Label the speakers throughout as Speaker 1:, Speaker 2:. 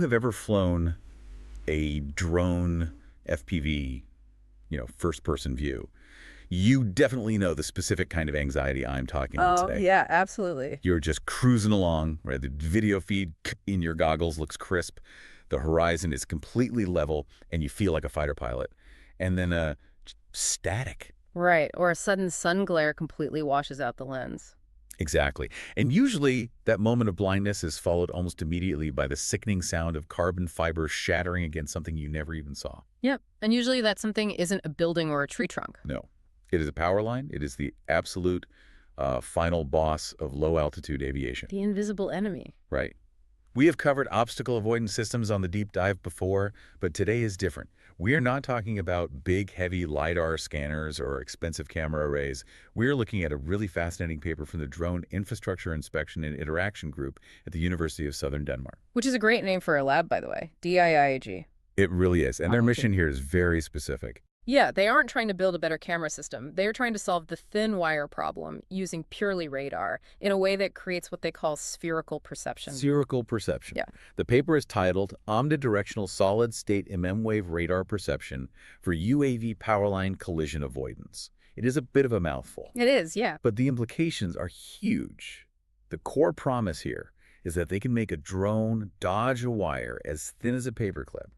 Speaker 1: Have ever flown a drone FPV, first-person view, you definitely know the specific kind of anxiety I'm talking about
Speaker 2: Oh,
Speaker 1: today.
Speaker 2: yeah, absolutely.
Speaker 1: You're just cruising along, right? The video feed in your goggles looks crisp. The horizon is completely level, and you feel like a fighter pilot. And then static.
Speaker 2: Right, or a sudden sun glare completely washes out the lens.
Speaker 1: Exactly. And usually that moment of blindness is followed almost immediately by the sickening sound of carbon fiber shattering against something you never even saw.
Speaker 2: Yep, and usually that something isn't a building or a tree trunk.
Speaker 1: No. It is a power line. It is the absolute final boss of low-altitude aviation.
Speaker 2: The invisible enemy.
Speaker 1: Right. We have covered obstacle avoidance systems on the deep dive before, but today is different. We are not talking about big, heavy LiDAR scanners or expensive camera arrays. We're looking at a really fascinating paper from the Drone Infrastructure Inspection and Interaction Group at the University of Southern Denmark.
Speaker 2: Which is a great name for a lab, by the way. DIIAG.
Speaker 1: It really is, and their mission here is very specific.
Speaker 2: Yeah, they aren't trying to build a better camera system. They're trying to solve the thin wire problem using purely radar in a way that creates what they call spherical perception.
Speaker 1: Spherical perception.
Speaker 2: Yeah.
Speaker 1: The paper is titled Omnidirectional Solid-State mmWave Radar Perception for UAV Powerline Collision Avoidance. It is a bit of a mouthful.
Speaker 2: It is, yeah.
Speaker 1: But the implications are huge. The core promise here is that they can make a drone dodge a wire as thin as a paperclip.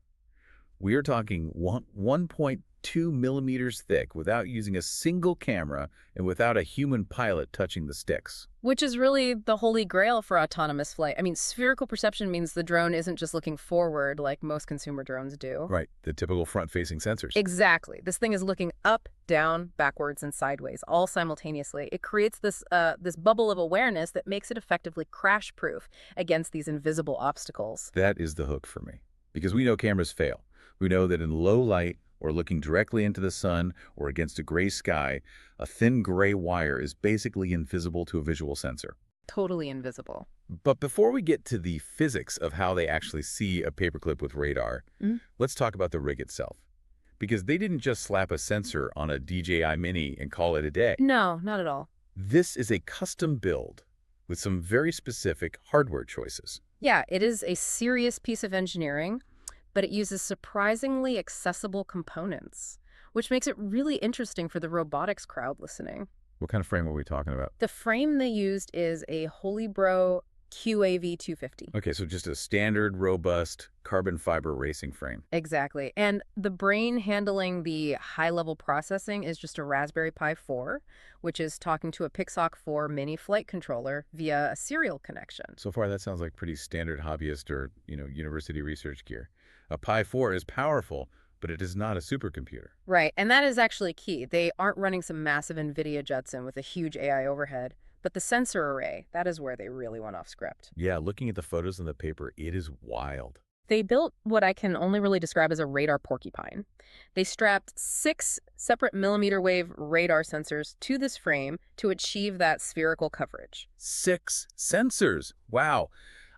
Speaker 1: We are talking 1.2 millimeters thick without using a single camera and without a human pilot touching the sticks.
Speaker 2: Which is really the holy grail for autonomous flight. I mean, spherical perception means the drone isn't just looking forward like most consumer drones do.
Speaker 1: Right, the typical front-facing sensors.
Speaker 2: Exactly. This thing is looking up, down, backwards, and sideways, all simultaneously. It creates this bubble of awareness that makes it effectively crash-proof against these invisible obstacles.
Speaker 1: That is the hook for me, because we know cameras fail. We know that in low light or looking directly into the sun or against a gray sky, a thin gray wire is basically invisible to a visual sensor.
Speaker 2: Totally invisible.
Speaker 1: But before we get to the physics of how they actually see a paperclip with radar, let's talk about the rig itself. Because they didn't just slap a sensor on a DJI Mini and call it a day.
Speaker 2: No, not at all.
Speaker 1: This is a custom build with some very specific hardware choices.
Speaker 2: Yeah, it is a serious piece of engineering, but it uses surprisingly accessible components, which makes it really interesting for the robotics crowd listening.
Speaker 1: What kind of frame are we talking about?
Speaker 2: The frame they used is a Holybro QAV250.
Speaker 1: Okay, so just a standard, robust carbon fiber racing frame.
Speaker 2: Exactly. And the brain handling the high-level processing is just a Raspberry Pi 4, which is talking to a Pixhawk 4 mini flight controller via a serial connection.
Speaker 1: So far, that sounds like pretty standard hobbyist or, university research gear. A Pi 4 is powerful, but it is not a supercomputer.
Speaker 2: Right, and that is actually key. They aren't running some massive NVIDIA Jetson with a huge AI overhead, but the sensor array, that is where they really went off script.
Speaker 1: Yeah, looking at the photos in the paper, it is wild.
Speaker 2: They built what I can only really describe as a radar porcupine. They strapped 6 separate mmWave radar sensors to this frame to achieve that spherical coverage.
Speaker 1: 6 sensors! Wow!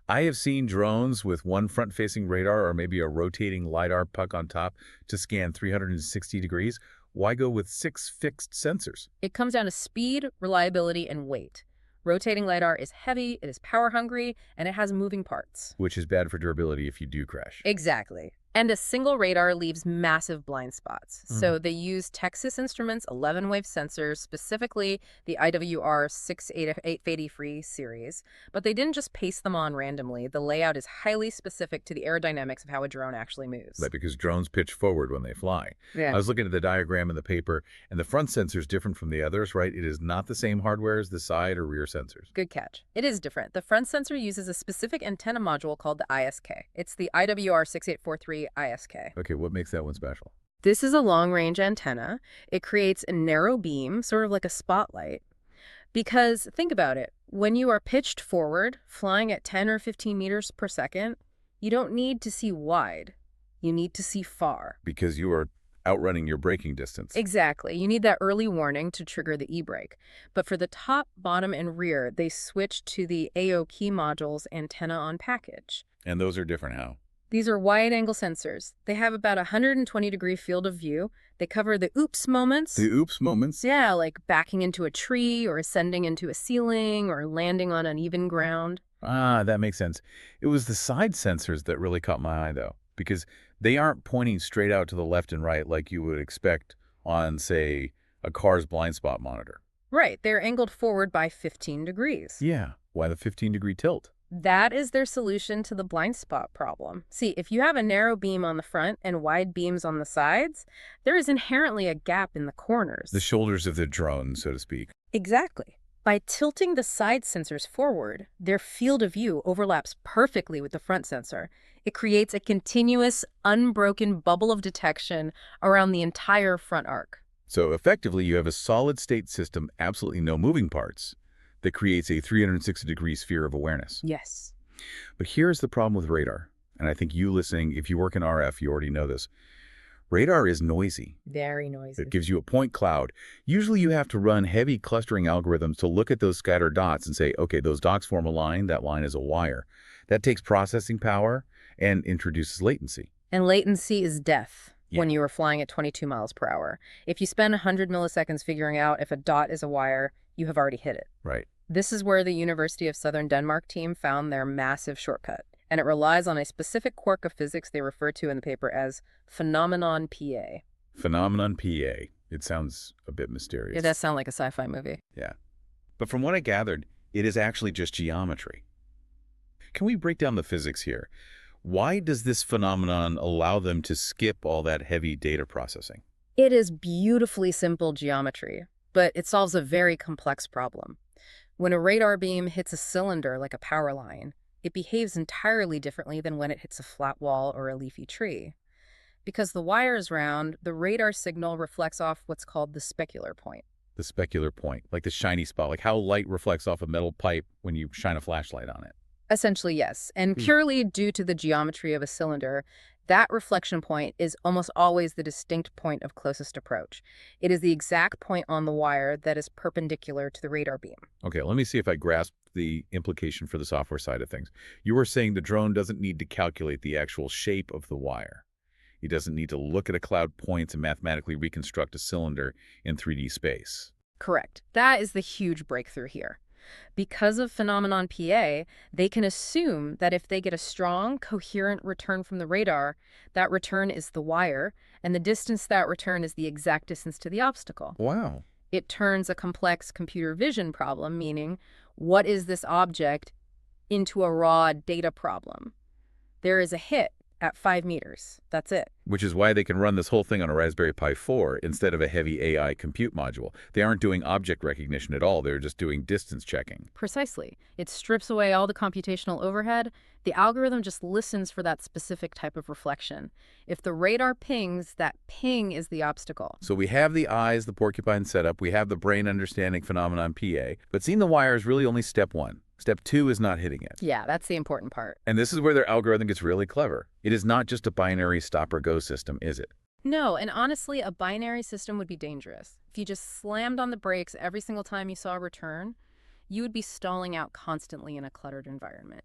Speaker 1: I have seen drones with one front-facing radar or maybe a rotating LiDAR puck on top to scan 360 degrees. Why go with 6 fixed sensors?
Speaker 2: It comes down to speed, reliability, and weight. Rotating LiDAR is heavy, it is power-hungry, and it has moving parts.
Speaker 1: Which is bad for durability if you do crash.
Speaker 2: Exactly. And a single radar leaves massive blind spots. So they use Texas Instruments 11-wave sensors, specifically the IWR 6883 series. But they didn't just paste them on randomly. The layout is highly specific to the aerodynamics of how a drone actually moves.
Speaker 1: Right, because drones pitch forward when they fly.
Speaker 2: Yeah.
Speaker 1: I was looking at the diagram in the paper, and the front sensor is different from the others, right? It is not the same hardware as the side or rear sensors.
Speaker 2: Good catch. It is different. The front sensor uses a specific antenna module called the ISK. It's the IWR 6843 ISK.
Speaker 1: Okay, what makes that one special?
Speaker 2: This is a long-range antenna. It creates a narrow beam, sort of like a spotlight. Because, think about it, when you are pitched forward, flying at 10 or 15 meters per second, you don't need to see wide. You need to see far.
Speaker 1: Because you are outrunning your braking distance.
Speaker 2: Exactly. You need that early warning to trigger the e-brake. But for the top, bottom, and rear, they switched to the AOK module's antenna on package.
Speaker 1: And those are different how?
Speaker 2: These are wide-angle sensors. They have about a 120-degree field of view. They cover the oops moments.
Speaker 1: The oops moments?
Speaker 2: Yeah, like backing into a tree or ascending into a ceiling or landing on uneven ground.
Speaker 1: Ah, that makes sense. It was the side sensors that really caught my eye, though, because they aren't pointing straight out to the left and right like you would expect on, say, a car's blind spot monitor.
Speaker 2: Right, they're angled forward by 15 degrees.
Speaker 1: Yeah, why the 15-degree tilt?
Speaker 2: That is their solution to the blind spot problem. See, if you have a narrow beam on the front and wide beams on the sides, there is inherently a gap in the corners.
Speaker 1: The shoulders of the drone, so to speak.
Speaker 2: Exactly. By tilting the side sensors forward, their field of view overlaps perfectly with the front sensor. It creates a continuous, unbroken bubble of detection around the entire front arc.
Speaker 1: So effectively, you have a solid-state system, absolutely no moving parts, that creates a 360-degree sphere of awareness.
Speaker 2: Yes.
Speaker 1: But here's the problem with radar, and I think you listening, if you work in RF, you already know this. Radar is noisy.
Speaker 2: Very noisy.
Speaker 1: It gives you a point cloud. Usually you have to run heavy clustering algorithms to look at those scattered dots and say, okay, those dots form a line, that line is a wire. That takes processing power and introduces latency.
Speaker 2: And latency is death.
Speaker 1: Yeah.
Speaker 2: When you are flying at 22 miles per hour. If you spend 100 milliseconds figuring out if a dot is a wire, you have already hit it.
Speaker 1: Right.
Speaker 2: This is where the University of Southern Denmark team found their massive shortcut, and it relies on a specific quirk of physics they refer to in the paper as phenomenon PA.
Speaker 1: Phenomenon PA. It sounds a bit mysterious.
Speaker 2: It does sound like a sci-fi movie.
Speaker 1: Yeah. But from what I gathered, it is actually just geometry. Can we break down the physics here? Why does this phenomenon allow them to skip all that heavy data processing?
Speaker 2: It is beautifully simple geometry, but it solves a very complex problem. When a radar beam hits a cylinder like a power line, it behaves entirely differently than when it hits a flat wall or a leafy tree. Because the wire is round, the radar signal reflects off what's called the specular point.
Speaker 1: The specular point, like the shiny spot, like how light reflects off a metal pipe when you shine a flashlight on it.
Speaker 2: Essentially, yes. And purely due to the geometry of a cylinder, that reflection point is almost always the distinct point of closest approach. It is the exact point on the wire that is perpendicular to the radar beam.
Speaker 1: Okay, let me see if I grasp the implication for the software side of things. You were saying the drone doesn't need to calculate the actual shape of the wire. It doesn't need to look at a cloud points and mathematically reconstruct a cylinder in 3D space.
Speaker 2: Correct. That is the huge breakthrough here. Because of phenomenon PA, they can assume that if they get a strong, coherent return from the radar, that return is the wire, and the distance to that return is the exact distance to the obstacle.
Speaker 1: Wow.
Speaker 2: It turns a complex computer vision problem, meaning what is this object, into a raw data problem. There is a hit at 5 meters. That's it.
Speaker 1: Which is why they can run this whole thing on a Raspberry Pi 4 instead of a heavy AI compute module. They aren't doing object recognition at all. They're just doing distance checking.
Speaker 2: Precisely. It strips away all the computational overhead. The algorithm just listens for that specific type of reflection. If the radar pings, that ping is the obstacle.
Speaker 1: So we have the eyes, the porcupine setup. We have the brain understanding phenomenon PA. But seeing the wire is really only step 1. Step 2 is not hitting it.
Speaker 2: Yeah, that's the important part.
Speaker 1: And this is where their algorithm gets really clever. It is not just a binary stop-or-go system, is it?
Speaker 2: No, and honestly, a binary system would be dangerous. If you just slammed on the brakes every single time you saw a return, you would be stalling out constantly in a cluttered environment.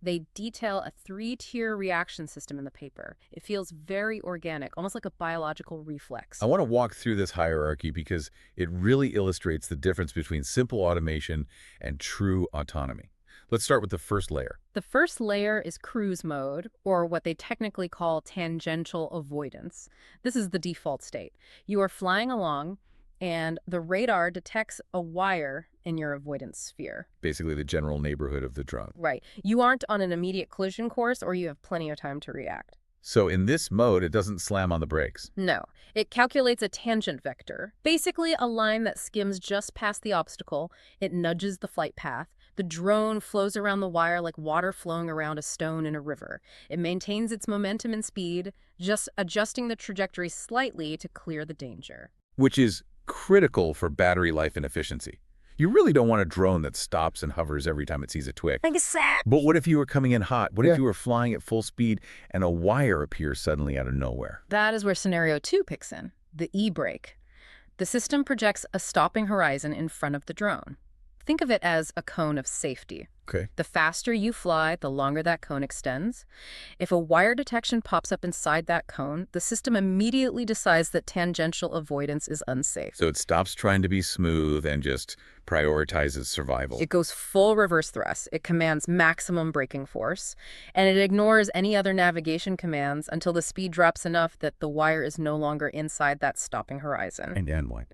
Speaker 2: They detail a 3-tier reaction system in the paper. It feels very organic, almost like a biological reflex.
Speaker 1: I want to walk through this hierarchy because it really illustrates the difference between simple automation and true autonomy. Let's start with the first layer.
Speaker 2: The first layer is cruise mode, or what they technically call tangential avoidance. This is the default state. You are flying along, and the radar detects a wire in your avoidance sphere.
Speaker 1: Basically the general neighborhood of the drone.
Speaker 2: Right. You aren't on an immediate collision course, or you have plenty of time to react.
Speaker 1: So in this mode, it doesn't slam on the brakes.
Speaker 2: No. It calculates a tangent vector, basically a line that skims just past the obstacle. It nudges the flight path. The drone flows around the wire like water flowing around a stone in a river. It maintains its momentum and speed, just adjusting the trajectory slightly to clear the danger.
Speaker 1: Which is critical for battery life and efficiency. You really don't want a drone that stops and hovers every time it sees a twig. But what if you were coming in hot? What if you were flying at full speed and a wire appears suddenly out of nowhere?
Speaker 2: That is where scenario 2 picks in, the e-brake. The system projects a stopping horizon in front of the drone. Think of it as a cone of safety.
Speaker 1: Okay.
Speaker 2: The faster you fly, the longer that cone extends. If a wire detection pops up inside that cone, the system immediately decides that tangential avoidance is unsafe.
Speaker 1: So it stops trying to be smooth and just prioritizes survival.
Speaker 2: It goes full reverse thrust. It commands maximum braking force, and it ignores any other navigation commands until the speed drops enough that the wire is no longer inside that stopping horizon.
Speaker 1: And what?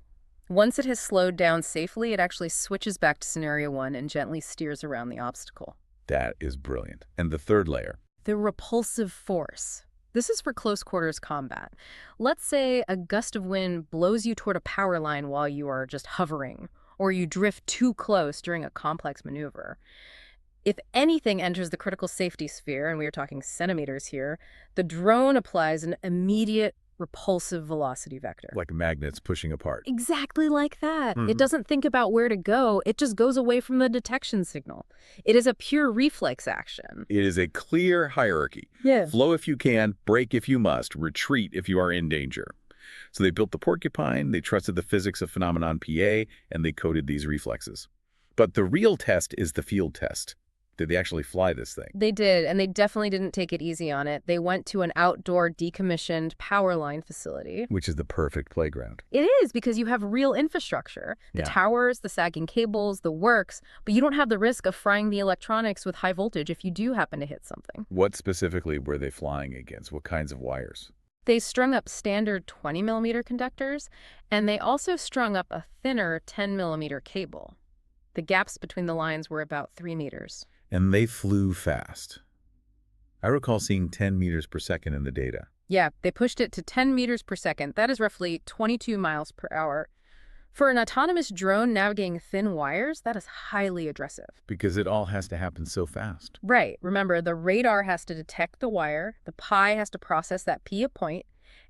Speaker 2: Once it has slowed down safely, it actually switches back to scenario 1 and gently steers around the obstacle.
Speaker 1: That is brilliant. And the third layer?
Speaker 2: The repulsive force. This is for close quarters combat. Let's say a gust of wind blows you toward a power line while you are just hovering, or you drift too close during a complex maneuver. If anything enters the critical safety sphere, and we are talking centimeters here, the drone applies an immediate repulsive velocity vector.
Speaker 1: Like magnets pushing apart.
Speaker 2: Exactly like that. It doesn't think about where to go. It just goes away from the detection signal. It is a pure reflex action.
Speaker 1: It is a clear hierarchy.
Speaker 2: Yeah.
Speaker 1: Flow if you can, brake if you must, retreat if you are in danger. So they built the porcupine, they trusted the physics of phenomenon PA, and they coded these reflexes. But the real test is the field test. Did they actually fly this thing?
Speaker 2: They did, and they definitely didn't take it easy on it. They went to an outdoor decommissioned power line facility.
Speaker 1: Which is the perfect playground.
Speaker 2: It is, because you have real infrastructure. The
Speaker 1: Yeah.
Speaker 2: towers, the sagging cables, the works, but you don't have the risk of frying the electronics with high voltage if you do happen to hit something.
Speaker 1: What specifically were they flying against? What kinds of wires?
Speaker 2: They strung up standard 20mm conductors, and they also strung up a thinner 10mm cable. The gaps between the lines were about 3 meters.
Speaker 1: And they flew fast. I recall seeing 10 meters per second in the data.
Speaker 2: Yeah, they pushed it to 10 meters per second. That is roughly 22 miles per hour. For an autonomous drone navigating thin wires, that is highly aggressive.
Speaker 1: Because it all has to happen so fast.
Speaker 2: Right. Remember, the radar has to detect the wire, the Pi has to process that P at point,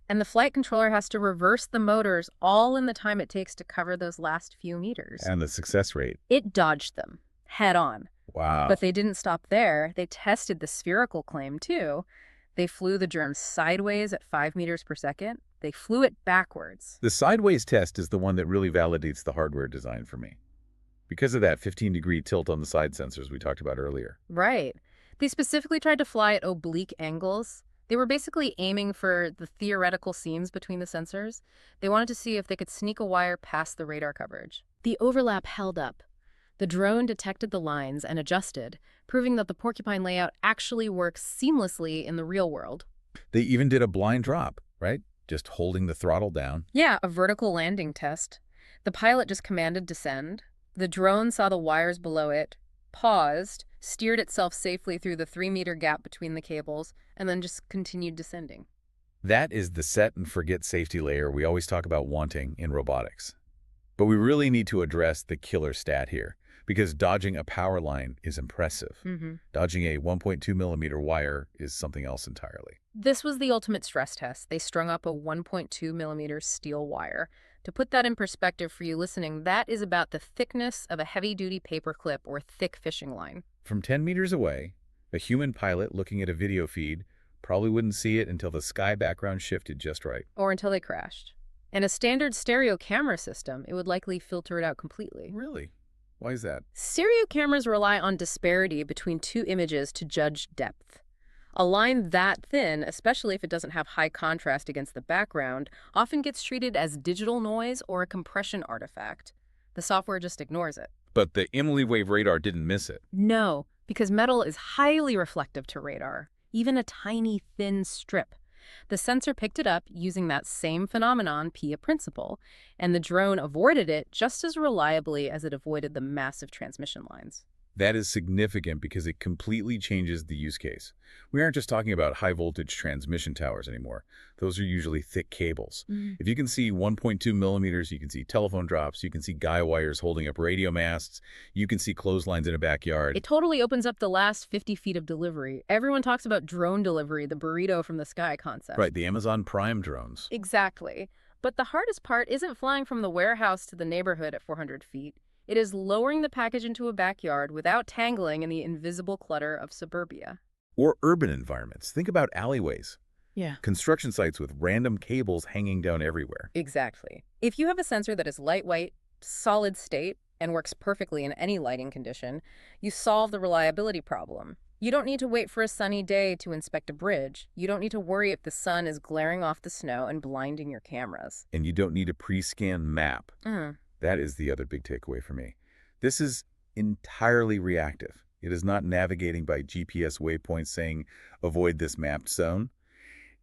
Speaker 2: and the flight controller has to reverse the motors all in the time it takes to cover those last few meters.
Speaker 1: And the success rate.
Speaker 2: It dodged them, head on.
Speaker 1: Wow.
Speaker 2: But they didn't stop there. They tested the spherical claim, too. They flew the drone sideways at 5 meters per second. They flew it backwards.
Speaker 1: The sideways test is the one that really validates the hardware design for me. Because of that 15-degree tilt on the side sensors we talked about earlier.
Speaker 2: Right. They specifically tried to fly at oblique angles. They were basically aiming for the theoretical seams between the sensors. They wanted to see if they could sneak a wire past the radar coverage. The overlap held up. The drone detected the lines and adjusted, proving that the porcupine layout actually works seamlessly in the real world.
Speaker 1: They even did a blind drop, right? Just holding the throttle down.
Speaker 2: Yeah, a vertical landing test. The pilot just commanded descend. The drone saw the wires below it, paused, steered itself safely through the 3-meter gap between the cables, and then just continued descending.
Speaker 1: That is the set and forget safety layer we always talk about wanting in robotics. But we really need to address the killer stat here, because dodging a power line is impressive. Dodging a 1.2mm wire is something else entirely.
Speaker 2: This was the ultimate stress test. They strung up a 1.2mm steel wire. To put that in perspective for you listening, that is about the thickness of a heavy-duty paperclip or thick fishing line.
Speaker 1: From 10 meters away, a human pilot looking at a video feed probably wouldn't see it until the sky background shifted just right.
Speaker 2: Or until they crashed. In a standard stereo camera system, it would likely filter it out completely.
Speaker 1: Really? Why is that?
Speaker 2: Stereo cameras rely on disparity between two images to judge depth. A line that thin, especially if it doesn't have high contrast against the background, often gets treated as digital noise or a compression artifact. The software just ignores it.
Speaker 1: But the mmWave radar didn't miss it.
Speaker 2: No, because metal is highly reflective to radar, even a tiny, thin strip. The sensor picked it up using that same phenomenon, PIA principle, and the drone avoided it just as reliably as it avoided the massive transmission lines.
Speaker 1: That is significant because it completely changes the use case. We aren't just talking about high-voltage transmission towers anymore. Those are usually thick cables. If you can see 1.2 millimeters, you can see telephone drops, you can see guy wires holding up radio masts, you can see clotheslines in a backyard.
Speaker 2: It totally opens up the last 50 feet of delivery. Everyone talks about drone delivery, the burrito from the sky concept.
Speaker 1: Right, the Amazon Prime drones.
Speaker 2: Exactly. But the hardest part isn't flying from the warehouse to the neighborhood at 400 feet. It is lowering the package into a backyard without tangling in the invisible clutter of suburbia.
Speaker 1: Or urban environments. Think about alleyways.
Speaker 2: Yeah.
Speaker 1: Construction sites with random cables hanging down everywhere.
Speaker 2: Exactly. If you have a sensor that is lightweight, solid state, and works perfectly in any lighting condition, you solve the reliability problem. You don't need to wait for a sunny day to inspect a bridge. You don't need to worry if the sun is glaring off the snow and blinding your cameras.
Speaker 1: And you don't need a pre-scanned map.
Speaker 2: Mm.
Speaker 1: That is the other big takeaway for me. This is entirely reactive. It is not navigating by GPS waypoints saying, avoid this mapped zone.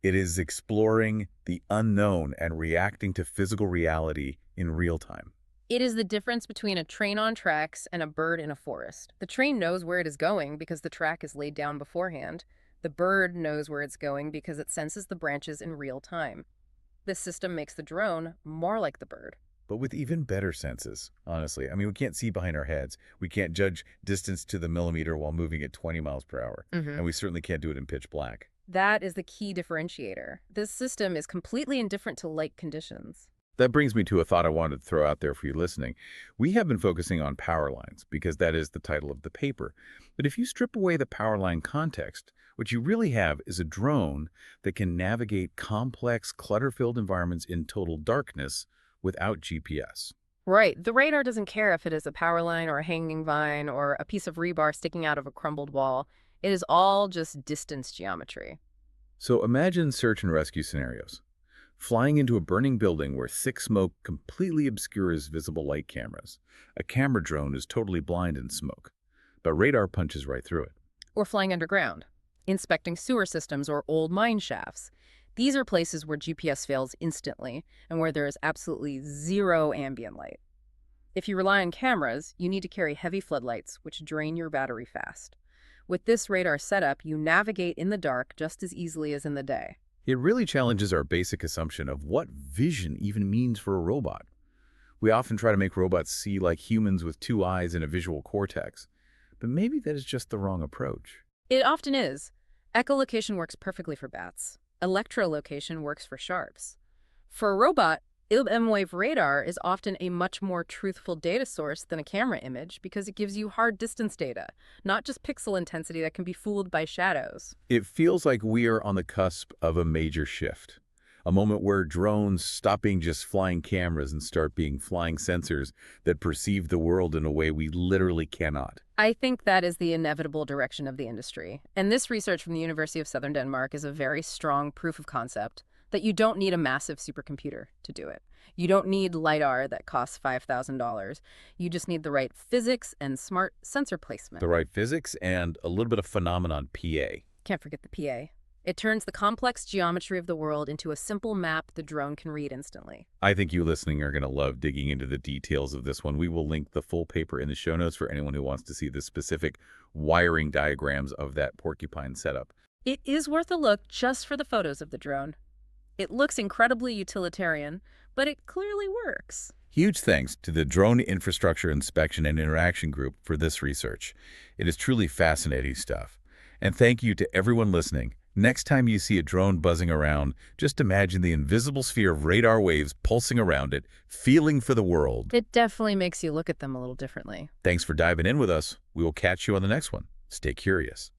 Speaker 1: It is exploring the unknown and reacting to physical reality in real time.
Speaker 2: It is the difference between a train on tracks and a bird in a forest. The train knows where it is going because the track is laid down beforehand. The bird knows where it's going because it senses the branches in real time. This system makes the drone more like the bird.
Speaker 1: But with even better senses, honestly. I mean, we can't see behind our heads. We can't judge distance to the millimeter while moving at 20 miles per hour. And we certainly can't do it in pitch black.
Speaker 2: That is the key differentiator. This system is completely indifferent to light conditions.
Speaker 1: That brings me to a thought I wanted to throw out there for you listening. We have been focusing on power lines because that is the title of the paper. But if you strip away the power line context, what you really have is a drone that can navigate complex, clutter-filled environments in total darkness without GPS.
Speaker 2: Right. The radar doesn't care if it is a power line or a hanging vine or a piece of rebar sticking out of a crumbled wall. It is all just distance geometry.
Speaker 1: So imagine search and rescue scenarios. Flying into a burning building where thick smoke completely obscures visible light cameras. A camera drone is totally blind in smoke, but radar punches right through it.
Speaker 2: Or flying underground, inspecting sewer systems or old mine shafts. These are places where GPS fails instantly and where there is absolutely zero ambient light. If you rely on cameras, you need to carry heavy floodlights, which drain your battery fast. With this radar setup, you navigate in the dark just as easily as in the day.
Speaker 1: It really challenges our basic assumption of what vision even means for a robot. We often try to make robots see like humans with two eyes and a visual cortex, but maybe that is just the wrong approach.
Speaker 2: It often is. Echolocation works perfectly for bats. Electrolocation works for sharps. For a robot, mmWave radar is often a much more truthful data source than a camera image because it gives you hard distance data, not just pixel intensity that can be fooled by shadows.
Speaker 1: It feels like we are on the cusp of a major shift, a moment where drones stop being just flying cameras and start being flying sensors that perceive the world in a way we literally cannot.
Speaker 2: I think that is the inevitable direction of the industry. And this research from the University of Southern Denmark is a very strong proof of concept that you don't need a massive supercomputer to do it. You don't need LiDAR that costs $5,000. You just need the right physics and smart sensor placement.
Speaker 1: The right physics and a little bit of phenomenon PA.
Speaker 2: Can't forget the PA. It turns the complex geometry of the world into a simple map the drone can read instantly.
Speaker 1: I think you listening are going to love digging into the details of this one. We will link the full paper in the show notes for anyone who wants to see the specific wiring diagrams of that porcupine setup.
Speaker 2: It is worth a look just for the photos of the drone. It looks incredibly utilitarian, but it clearly works.
Speaker 1: Huge thanks to the Drone Infrastructure Inspection and Interaction Group for this research. It is truly fascinating stuff. And thank you to everyone listening. Next time you see a drone buzzing around, just imagine the invisible sphere of radar waves pulsing around it, feeling for the world.
Speaker 2: It definitely makes you look at them a little differently.
Speaker 1: Thanks for diving in with us. We will catch you on the next one. Stay curious.